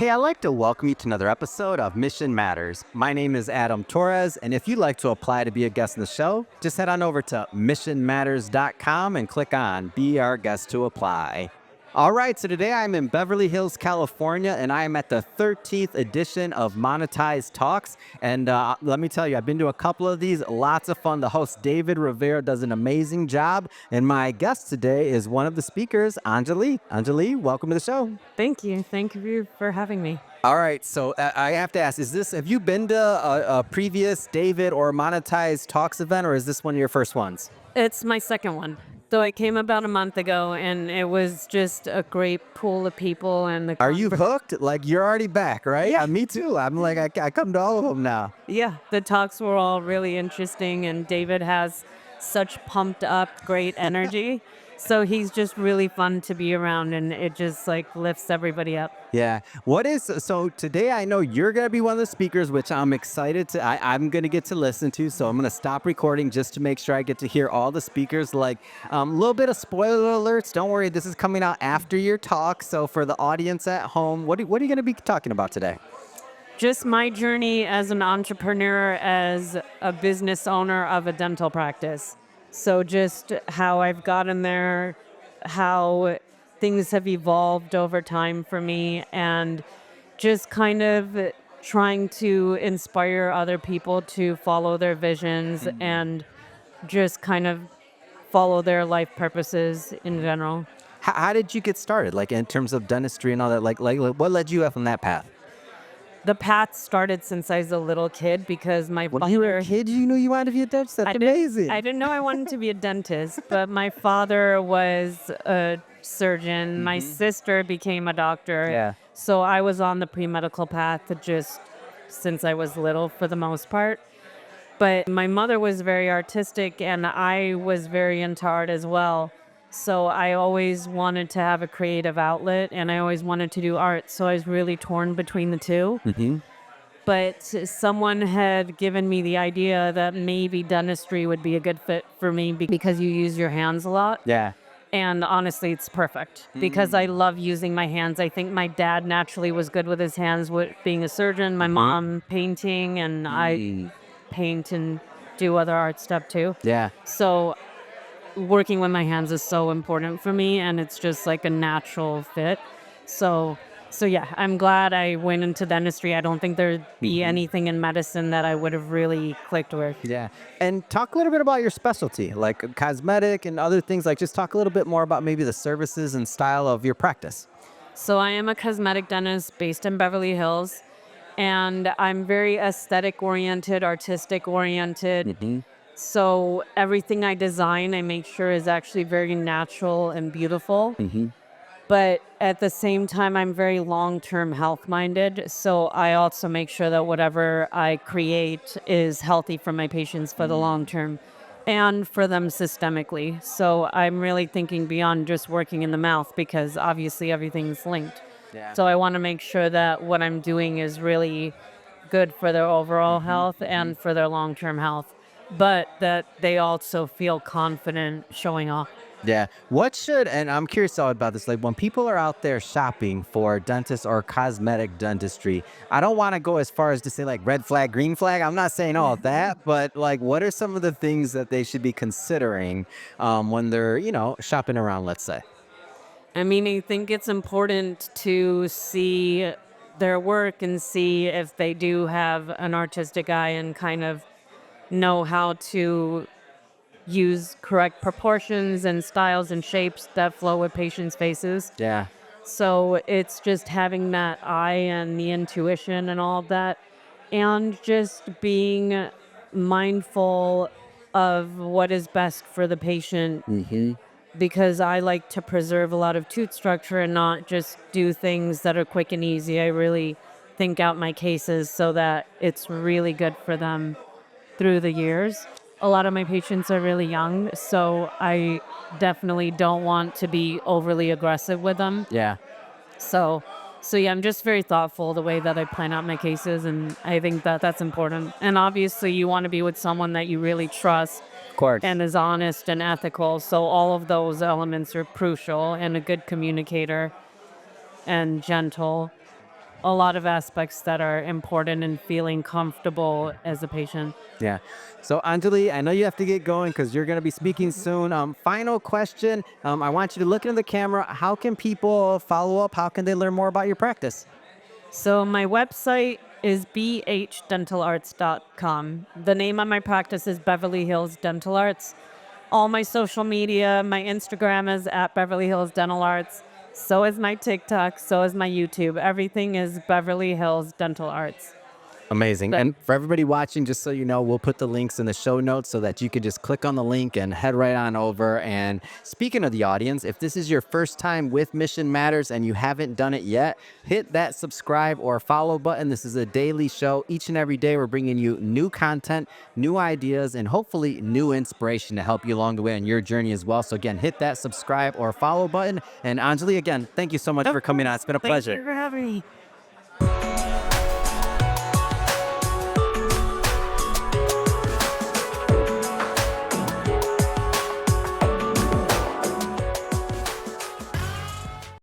Hey, I'd like to welcome you to another episode of Mission Matters. My name is Adam Torres, and if you'd like to apply to be a guest in the show, just head on over to missionmatters.com and click on Be Our Guest to Apply. All right, so today I'm in Beverly Hills, California, and I am at the 13th edition of Monetize Talks. And let me tell you, I've been to a couple of these, lots of fun. The host, David Rivera, does an amazing job. And my guest today is one of the speakers, Anjali. Anjali, welcome to the show. Thank you. Thank you for having me. All right, so I have to ask, have you been to a previous David or Monetize Talks event, or is this one of your first ones? It's my second one. So I came about a month ago, and it was just a great pool of people. And Are you hooked? Like, you're already back, right? Yeah. Me too. I'm like, I come to all of them now. Yeah, the talks were all really interesting, and David has such pumped up, great energy. So he's just really fun to be around, and it just like lifts everybody up. Yeah. So today I know you're going to be one of the speakers, which I'm excited I'm going to get to listen to. So I'm going to stop recording just to make sure I get to hear all the speakers. Like a little bit of spoiler alerts. Don't worry. This is coming out after your talk. So for the audience at home, what are you going to be talking about today? Just my journey as an entrepreneur, as a business owner of a dental practice. So just how I've gotten there, how things have evolved over time for me, and just kind of trying to inspire other people to follow their visions and just kind of follow their life purposes in general. How did you get started? Like in terms of dentistry and all that, like what led you up on that path? The path started since I was a little kid because my When you were a kid, you knew you wanted to be a dentist? That's amazing. I didn't know I wanted to be a dentist, but my father was a surgeon. My sister became a doctor. Yeah. So I was on the pre-medical path just since I was little for the most part. But my mother was very artistic, and I was very into art as well. So I always wanted to have a creative outlet, and I always wanted to do art. So I was really torn between the two. But someone had given me the idea that maybe dentistry would be a good fit for me because you use your hands a lot. Yeah. And honestly, it's perfect because I love using my hands. I think my dad naturally was good with his hands, with being a surgeon, my mom painting, and I paint and do other art stuff too. Yeah. So working with my hands is so important for me, and it's just like a natural fit. So yeah, I'm glad I went into dentistry. I don't think there'd be anything in medicine that I would have really clicked with. Yeah. And talk a little bit about your specialty, like cosmetic and other things. Like just talk a little bit more about maybe the services and style of your practice. So I am a cosmetic dentist based in Beverly Hills, and I'm very aesthetic oriented, artistic oriented. So everything I design, I make sure is actually very natural and beautiful. But at the same time, I'm very long-term health-minded. So I also make sure that whatever I create is healthy for my patients for the long term and for them systemically. So I'm really thinking beyond just working in the mouth because obviously everything's linked. Yeah. So I want to make sure that what I'm doing is really good for their overall health and for their long-term health, but that they also feel confident showing off. Yeah. And I'm curious about this, like when people are out there shopping for dentist or cosmetic dentistry, I don't want to go as far as to say like red flag, green flag. I'm not saying all of that, but like what are some of the things that they should be considering when they're, shopping around, let's say? I mean, I think it's important to see their work and see if they do have an artistic eye and kind of know how to use correct proportions and styles and shapes that flow with patients' faces. Yeah. So it's just having that eye and the intuition and all of that, and just being mindful of what is best for the patient. Because I like to preserve a lot of tooth structure and not just do things that are quick and easy. I really think out my cases so that it's really good for them through the years. A lot of my patients are really young, so I definitely don't want to be overly aggressive with them. Yeah. So yeah, I'm just very thoughtful the way that I plan out my cases, and I think that that's important. And obviously, you want to be with someone that you really trust Of course. and is honest and ethical. So all of those elements are crucial, and a good communicator and gentle. a lot of aspects that are important in feeling comfortable as a patient. Yeah. So Anjali, I know you have to get going because you're going to be speaking soon. Final question. I want you to look into the camera. How can people follow up? How can they learn more about your practice? So my website is bhdentalarts.com. The name of my practice is Beverly Hills Dental Arts. All my social media, my Instagram is at Beverly Hills Dental Arts. So is my TikTok. So is my YouTube. Everything is Beverly Hills Dental Arts. Amazing. But And for everybody watching, just so you know, we'll put the links in the show notes so that you can just click on the link and head right on over. And speaking of the audience, if this is your first time with Mission Matters and you haven't done it yet, hit that subscribe or follow button. This is a daily show. Each and every day, we're bringing you new content, new ideas, and hopefully new inspiration to help you along the way on your journey as well. So again, hit that subscribe or follow button. And Anjali, again, thank you so much for coming on. It's been a pleasure. Thank you for having me.